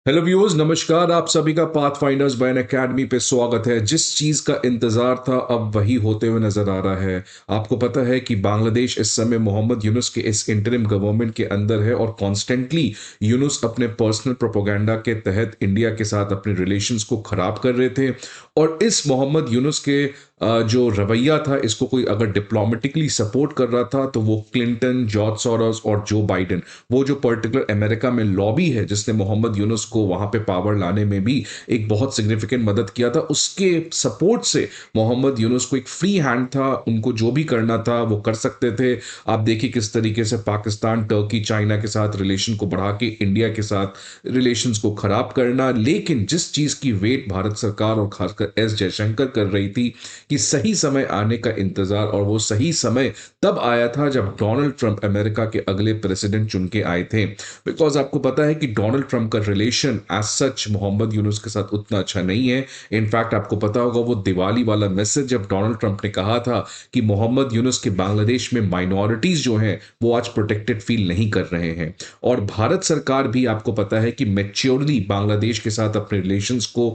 Hello viewers, नमस्कार। आप सभी का पाथ फाइंडर्स बाय एकेडमी पे स्वागत है। जिस चीज का इंतजार था अब वही होते हुए नजर आ रहा है। आपको पता है कि बांग्लादेश इस समय मोहम्मद यूनुस के इस इंटरिम गवर्नमेंट के अंदर है और कॉन्स्टेंटली यूनुस अपने पर्सनल प्रोपोगंडा के तहत इंडिया के साथ अपने रिलेशंस को खराब कर रहे थे। और इस मोहम्मद यूनुस के जो रवैया था, इसको कोई अगर डिप्लोमेटिकली सपोर्ट कर रहा था तो वो क्लिंटन, जॉर्ज सोरोस और जो बाइडेन, वो जो पर्टिकुलर अमेरिका में लॉबी है जिसने मोहम्मद यूनुस को वहां पे पावर लाने में भी एक बहुत सिग्निफिकेंट मदद किया था, उसके सपोर्ट से मोहम्मद यूनुस को एक फ्री हैंड था। उनको जो भी करना था वो कर सकते थे। आप देखिए किस तरीके से पाकिस्तान, टर्की, चाइना के साथ रिलेशन को बढ़ा के इंडिया के साथ रिलेशंस को खराब करना। लेकिन जिस चीज की वेट भारत सरकार और खासकर एस जयशंकर कर रही थी कि सही समय आने का इंतजार, और वो सही समय तब आया था जब डोनाल्ड ट्रंप अमेरिका के अगले प्रेसिडेंट चुन के आए थे। बिकॉज आपको पता है कि डोनाल्ड ट्रंप का relation as such Mohammad Yunus के साथ उतना अच्छा नहीं है। इनफैक्ट आपको पता होगा वो दिवाली वाला मैसेज जब डोनाल्ड ट्रंप ने कहा था कि मोहम्मद यूनुस के बांग्लादेश में माइनॉरिटीज जो हैं वो आज प्रोटेक्टेड फील नहीं कर रहे हैं। और भारत सरकार भी आपको पता है कि मेच्योरली बांग्लादेश के साथ अपने रिलेशंस को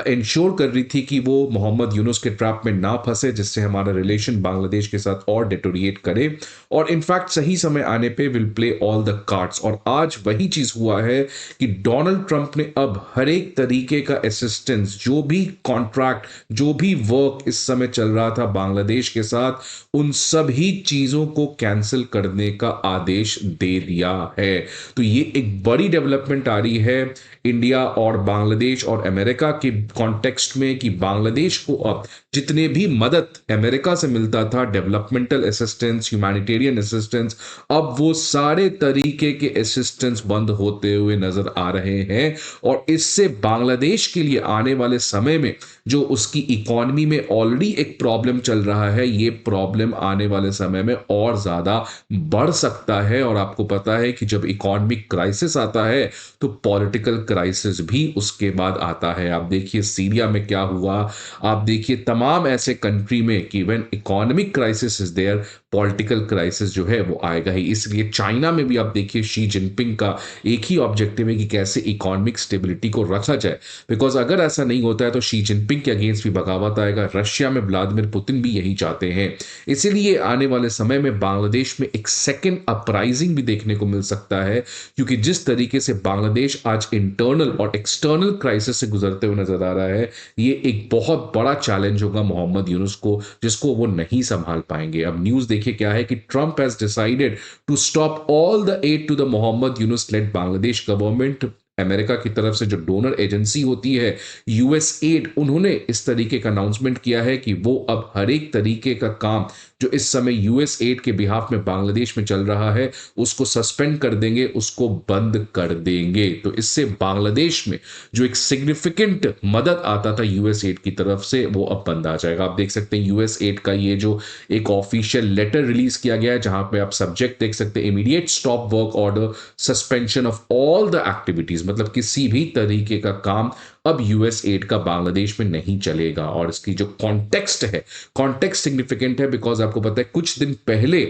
इंश्योर कर रही थी कि वो मोहम्मद यूनुस के ट्रैप में ना फंसे, जिससे हमारा रिलेशन बांग्लादेश के साथ और डिटोरिएट करे। और इनफैक्ट सही समय आने पे will play all the cards. और आज वही चीज हुआ है कि डोनाल्ड ट्रंप ने अब हर एक तरीके का असिस्टेंस, जो भी कॉन्ट्रैक्ट, जो भी वर्क इस समय चल रहा था बांग्लादेश के साथ, उन सभी चीजों को कैंसिल करने का आदेश दे दिया है। तो ये एक बड़ी डेवलपमेंट आ रही है इंडिया और बांग्लादेश और अमेरिका के कॉन्टेक्स्ट में कि बांग्लादेश को अब जितने भी मदद अमेरिका से मिलता था, डेवलपमेंटल असिस्टेंस, ह्यूमैनिटेरियन असिस्टेंस, अब वो सारे तरीके के असिस्टेंस बंद होते हुए नजर आ रहे हैं। और इससे बांग्लादेश के लिए आने वाले समय में जो उसकी इकोनॉमी में ऑलरेडी एक प्रॉब्लम चल रहा है, ये प्रॉब्लम आने वाले समय में और ज्यादा बढ़ सकता है। और आपको पता है कि जब इकोनॉमिक क्राइसिस आता है तो पॉलिटिकल क्राइसिस भी उसके बाद आता है। आप देखिए सीरिया में क्या हुआ, आप देखिए तमाम ऐसे कंट्री में कि when economic crisis is there, political crisis जो है वो आएगा ही। इसलिए चाइना में भी आप देखिए शी जिनपिंग का एक ही ऑब्जेक्टिव है कि कैसे इकोनॉमिक स्टेबिलिटी को रखा जाए। बिकॉज अगर ऐसा नहीं होता है तो शी जिनपिंग के अगेंस्ट भी बगावत आएगा। रशिया में व्लादिमीर पुतिन भी यही चाहते हैं। इसीलिए आने वाले समय में बांग्लादेश में एक सेकेंड अपराइजिंग भी देखने को मिल सकता है, क्योंकि जिस तरीके से बांग्लादेश आज इंटरनल और एक्सटर्नल क्राइसिस से गुजरते हुए नजर आ रहा है, ये एक बहुत बड़ा चैलेंज होगा मोहम्मद यूनुस को, जिसको वो नहीं संभाल पाएंगे। अब न्यूज देखिए क्या है कि Trump has decided to stop all the aid to the Mohammad Yunus led Bangladesh government. America की तरफ से जो डोनर एजेंसी होती है यूएस एड, उन्होंने इस तरीके का अनाउंसमेंट किया है कि वो अब हर एक तरीके का काम जो इस समय यूएस एड के बिहाफ में बांग्लादेश में चल रहा है उसको सस्पेंड कर देंगे, उसको बंद कर देंगे। तो इससे बांग्लादेश में जो एक सिग्निफिकेंट मदद आता था यूएस एड की तरफ से, वो अब बंद आ जाएगा। आप देख सकते हैं यूएस एड का ये जो एक ऑफिशियल लेटर रिलीज किया गया है, जहां पे आप सब्जेक्ट देख सकते हैं immediate stop work order, suspension of all the activities, मतलब किसी भी तरीके का काम अब यूएस एड का बांग्लादेश में नहीं चलेगा। और इसकी जो कॉन्टेक्स्ट है, कॉन्टेक्स्ट सिग्निफिकेंट है, बिकॉज आपको पता है कुछ दिन पहले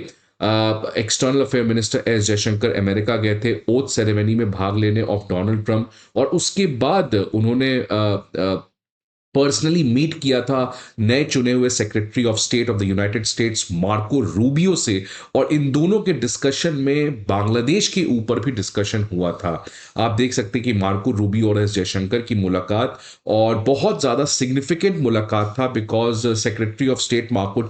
external affair minister S Jaishankar America गए थे ओथ सेरेमनी में भाग लेने ऑफ डोनाल्ड ट्रंप, और उसके बाद उन्होंने पर्सनली मीट किया था नए चुने हुए secretary of state of the United states Marco Rubio से। और इन दोनों के डिस्कशन में बांग्लादेश के ऊपर भी डिस्कशन हुआ था। आप देख सकते हैं कि मार्को रूबियो और एस जयशंकर की मुलाकात और बहुत ज्यादा सिग्निफिकेंट मुलाकात था, because secretary of state Marco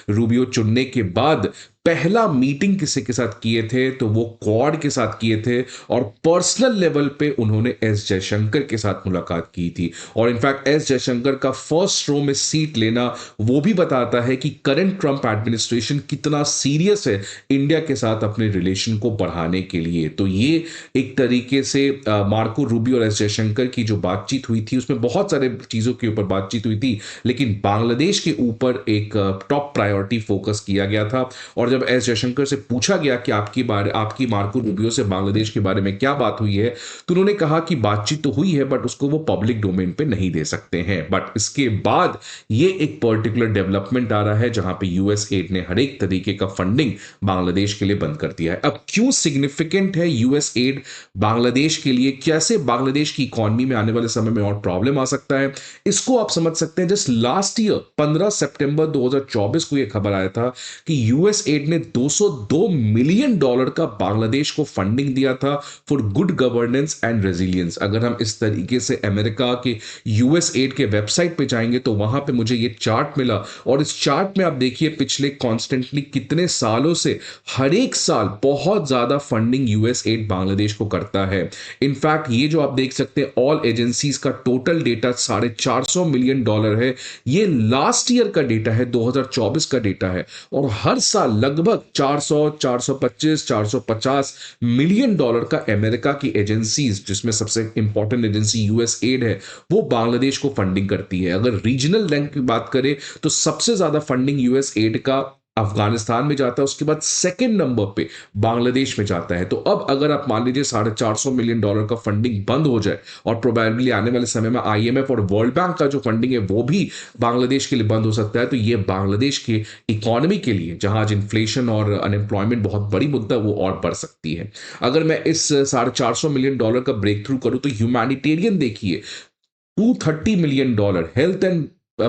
Rubio चुनने के बाद पहला मीटिंग किसी के साथ किए थे तो वो क्वाड के साथ किए थे, और पर्सनल लेवल पे उन्होंने एस जयशंकर के साथ मुलाकात की थी। और इनफैक्ट एस जयशंकर का फर्स्ट रो में सीट लेना वो भी बताता है कि करंट ट्रंप एडमिनिस्ट्रेशन कितना सीरियस है इंडिया के साथ अपने रिलेशन को बढ़ाने के लिए। तो ये एक तरीके से मार्को रूबियो और एस जयशंकर की जो बातचीत हुई थी उसमें बहुत सारे चीजों के ऊपर बातचीत हुई थी, लेकिन बांग्लादेश के ऊपर एक टॉप प्रायोरिटी फोकस किया गया था। और और जब एस जयशंकर से पूछा गया कि आपकी मार्को रूबियो से बांग्लादेश के बारे में क्या बात हुई है, तो उन्होंने कहा कि बातचीत तो हुई है बट उसको वो पब्लिक डोमेन पे नहीं दे सकते हैं। बट इसके बाद ये एक पर्टिकुलर डेवलपमेंट आ रहा है जहां पे यूएस एड ने हर एक तरीके का फंडिंग बांग्लादेश के लिए बंद कर दिया है। अब क्यों सिग्निफिकेंट है यूएस एड बांग्लादेश के लिए, कैसे बांग्लादेश की इकोनॉमी में आने वाले समय में और प्रॉब्लम आ सकता है, इसको आप समझ सकते हैं। जस्ट लास्ट ईयर 15 सितंबर 2024 को यह खबर आया था कि यूएस एड ने $202 मिलियन का बांग्लादेश को फंडिंग दिया था for good governance and resilience. अगर हम इस तरीके से अमेरिका के यूएस एड के वेबसाइट पे जाएंगे तो वहां पे मुझे ये चार्ट मिला, और इस चार्ट में आप देखिए पिछले कॉन्स्टेंटली कितने सालों से हर एक साल बहुत ज्यादा फंडिंग यूएस एड बांग्लादेश को करता है। इनफैक्ट ये जो आप देख सकते हैं ऑल एजेंसीज का टोटल डेटा $450 मिलियन है। ये लास्ट ईयर का डेटा है, 2024 का डेटा है, और हर साल लगभग 400, 425, $450 मिलियन का अमेरिका की एजेंसीज, जिसमें सबसे इंपॉर्टेंट एजेंसी यूएस एड है, वो बांग्लादेश को फंडिंग करती है। अगर रीजनल रैंक की बात करें तो सबसे ज्यादा फंडिंग यूएस एड का अफगानिस्तान में जाता है, उसके बाद सेकंड नंबर पे बांग्लादेश में जाता है। तो अब अगर आप मान लीजिए $450 मिलियन का फंडिंग बंद हो जाए और प्रोबेबली आने वाले समय में आईएमएफ और वर्ल्ड बैंक का जो फंडिंग है वो भी बांग्लादेश के लिए बंद हो सकता है, तो ये बांग्लादेश के इकोनॉमी के लिए, जहां आज इन्फ्लेशन और अनएम्प्लॉयमेंट बहुत बड़ी मुद्दा, वो और बढ़ सकती है। अगर मैं इस $450 मिलियन का ब्रेक थ्रू करूं तो ह्यूमैनिटेरियन देखिए $230 million, health and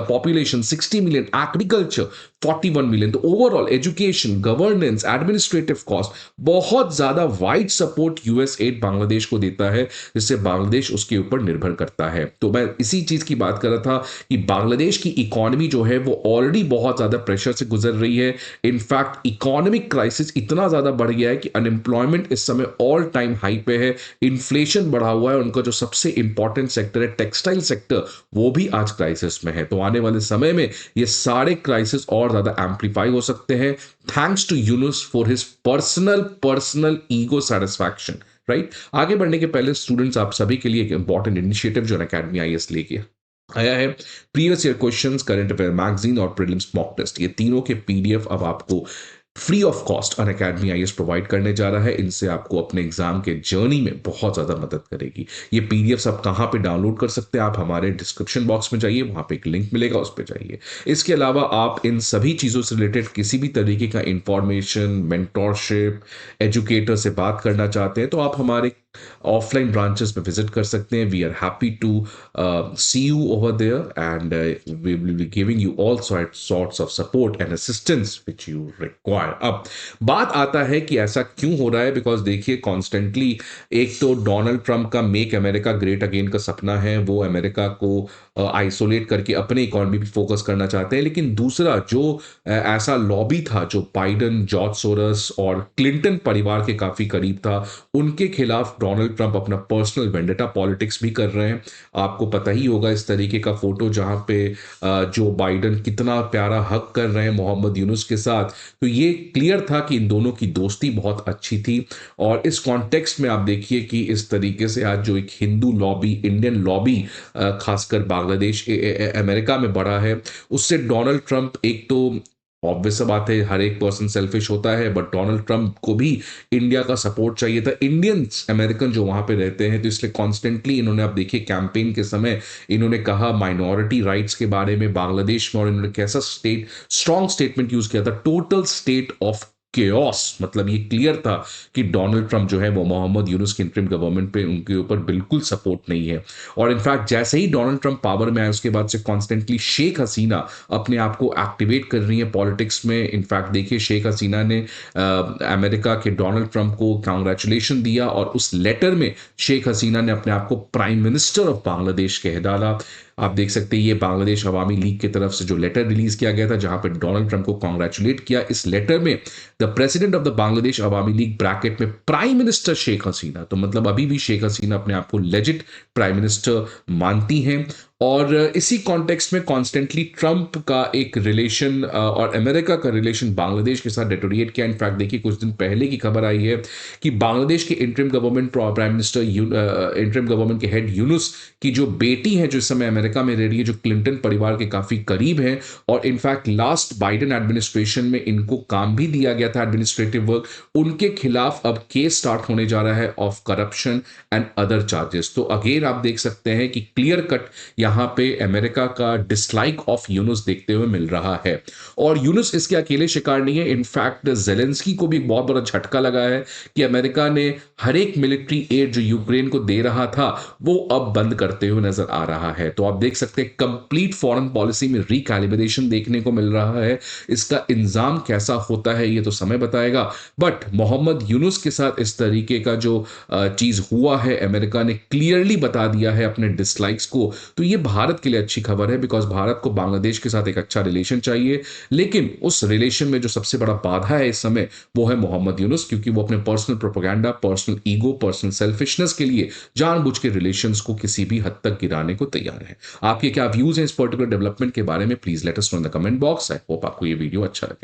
population 60 million, agriculture 41 million। तो overall education, governance, administrative cost, बहुत ज्यादा wide support US add Bangladesh को देता है, जिससे बांग्लादेश उसके ऊपर निर्भर करता है। तो मैं इसी चीज की बात कर रहा था कि बांग्लादेश की इकोनॉमी जो है वो ऑलरेडी बहुत ज्यादा प्रेशर से गुजर रही है। इनफैक्ट इकोनॉमिक क्राइसिस इतना ज्यादा बढ़ गया है कि अनएम्प्लॉयमेंट इस समय ऑल टाइम हाई पे है, इन्फ्लेशन बढ़ा हुआ है, उनका जो सबसे इंपॉर्टेंट सेक्टर है टेक्सटाइल सेक्टर, वो भी आज क्राइसिस में है। तो आने वाले समय में ये सारे क्राइसिस और ज्यादा एम्पलीफाई हो सकते हैं, thanks to Yunus for his personal ego satisfaction. Right, आगे बढ़ने के पहले स्टूडेंट्स, आप सभी के लिए एक इंपॉर्टेंट इनिशिएटिव जो अकेडमी आईएएस लेके आया है, previous year questions, current affair magazine और प्रीलिम्स मॉक टेस्ट, ये तीनों के पीडीएफ अब आपको free of cost Unacademy IAS provide करने जा रहा है। इनसे आपको अपने एग्जाम के जर्नी में बहुत ज्यादा मदद करेगी। ये पीडीएफ आप कहां पे डाउनलोड कर सकते हैं? आप हमारे डिस्क्रिप्शन बॉक्स में जाइए, वहां पे एक लिंक मिलेगा, उस पर जाइए। इसके अलावा आप इन सभी चीजों से रिलेटेड किसी भी तरीके का इंफॉर्मेशन, मेंटोरशिप, एजुकेटर से बात करना चाहते हैं तो आप हमारे ऑफलाइन ब्रांचेस में विजिट कर सकते हैं। We are happy to see you over there and we will be giving you all sorts of support and assistance which you require. अब बात आता है कि ऐसा क्यों हो रहा है, बिकॉज देखिए कॉन्स्टेंटली एक तो डोनाल्ड ट्रंप का मेक अमेरिका ग्रेट अगेन का सपना है, वो अमेरिका को आइसोलेट करके अपने इकोनॉमी पे फोकस करना चाहते हैं। लेकिन दूसरा जो ऐसा लॉबी था जो बाइडन, जॉर्ज सोरस और क्लिंटन परिवार के काफी करीब था, उनके खिलाफ डोनाल्ड ट्रंप अपना पर्सनल वेंडेटा पॉलिटिक्स भी कर रहे हैं। आपको पता ही होगा इस तरीके का फोटो जहां पे जो बाइडन कितना प्यारा हक कर रहे हैं मोहम्मद यूनुस के साथ, तो ये क्लियर था कि इन दोनों की दोस्ती बहुत अच्छी थी। और इस कॉन्टेक्स्ट में आप देखिए कि इस तरीके से आज जो एक हिंदू लॉबी, इंडियन लॉबी खासकर बांग्लादेश अमेरिका में बढ़ा है, उससे डोनाल्ड ट्रंप, एक तो ऑब्वियस बात है हर एक पर्सन सेल्फिश होता है, बट डोनाल्ड ट्रंप को भी इंडिया का सपोर्ट चाहिए था, इंडियंस अमेरिकन जो वहां पे रहते हैं। तो इसलिए कॉन्स्टेंटली इन्होंने, आप देखिए कैंपेन के समय इन्होंने कहा माइनॉरिटी राइट्स के बारे में बांग्लादेश में, और इन्होंने कैसा स्ट्रॉन्ग स्टेटमेंट यूज किया था, टोटल स्टेट ऑफ केओस। मतलब ये क्लियर था कि डोनाल्ड ट्रंप जो है वो मोहम्मद यूनुस की इंटरिम गवर्नमेंट पे, उनके ऊपर बिल्कुल सपोर्ट नहीं है। और इनफैक्ट जैसे ही डोनाल्ड ट्रंप पावर में आए उसके बाद से कॉन्स्टेंटली शेख हसीना अपने आप को एक्टिवेट कर रही है पॉलिटिक्स में। इनफैक्ट देखिए शेख हसीना ने अमेरिका के डोनाल्ड ट्रंप को कांग्रेचुलेशन दिया, और उस लेटर में शेख हसीना ने अपने आप को प्राइम मिनिस्टर ऑफ बांग्लादेश कह डाला। आप देख सकते हैं ये बांग्लादेश अवामी लीग की तरफ से जो लेटर रिलीज किया गया था जहां पर डोनाल्ड ट्रंप को कांग्रेचुलेट किया। इस लेटर में the president of the Bangladesh Awami league bracket में प्राइम मिनिस्टर शेख हसीना, तो मतलब अभी भी शेख हसीना अपने आप को लेजिट प्राइम मिनिस्टर मानती हैं। और इसी कॉन्टेक्स्ट में कॉन्स्टेंटली ट्रंप का एक रिलेशन और अमेरिका का रिलेशन बांग्लादेश के साथ डेटोरिएट किया। इनफैक्ट देखिए कुछ दिन पहले की खबर आई है कि बांग्लादेश के interim government prime minister interim government के हेड यूनुस की जो बेटी है जो इस समय अमेरिका में रह रही है, जो क्लिंटन परिवार के काफी करीब है, और इनफैक्ट लास्ट बाइडेन एडमिनिस्ट्रेशन में इनको काम भी दिया गया था एडमिनिस्ट्रेटिव वर्क, उनके खिलाफ अब केस स्टार्ट होने जा रहा है of corruption and other charges. तो अगेन आप देख सकते हैं कि क्लियर कट यहां पे अमेरिका का डिसलाइक ऑफ यूनुस देखते हुए मिल रहा है। और यूनुस इसके अकेले शिकार नहीं है, इनफैक्ट जेलेंस्की को भी एक बहुत बड़ा झटका लगा है कि अमेरिका ने हर एक मिलिट्री एड जो यूक्रेन को दे रहा था वो अब बंद करते हुए नजर आ रहा है। तो आप देख सकते हैं कंप्लीट फॉरेन पॉलिसी में रिकैलिब्रेशन देखने को मिल रहा है। इसका इंजाम कैसा होता है ये तो समय बताएगा, बट मोहम्मद यूनुस के साथ इस तरीके का जो चीज हुआ है, अमेरिका ने क्लियरली बता दिया है अपने डिसलाइक्स को, तो ये भारत के लिए अच्छी खबर है, बिकॉज भारत को बांग्लादेश के साथ एक अच्छा रिलेशन चाहिए। लेकिन उस रिलेशन में जो सबसे बड़ा बाधा है इस समय वो है मोहम्मद यूनुस, क्योंकि वो अपने personal propaganda, personal ego, personal selfishness के लिए जानबूझ के रिलेशंस को किसी भी हद तक गिराने को तैयार है। आपके क्या व्यूज हैं इस पर्टिकुलर डेवलपमेंट के बारे में? Please let us know in the comment box. I hope आपको ये वीडियो अच्छा लगे।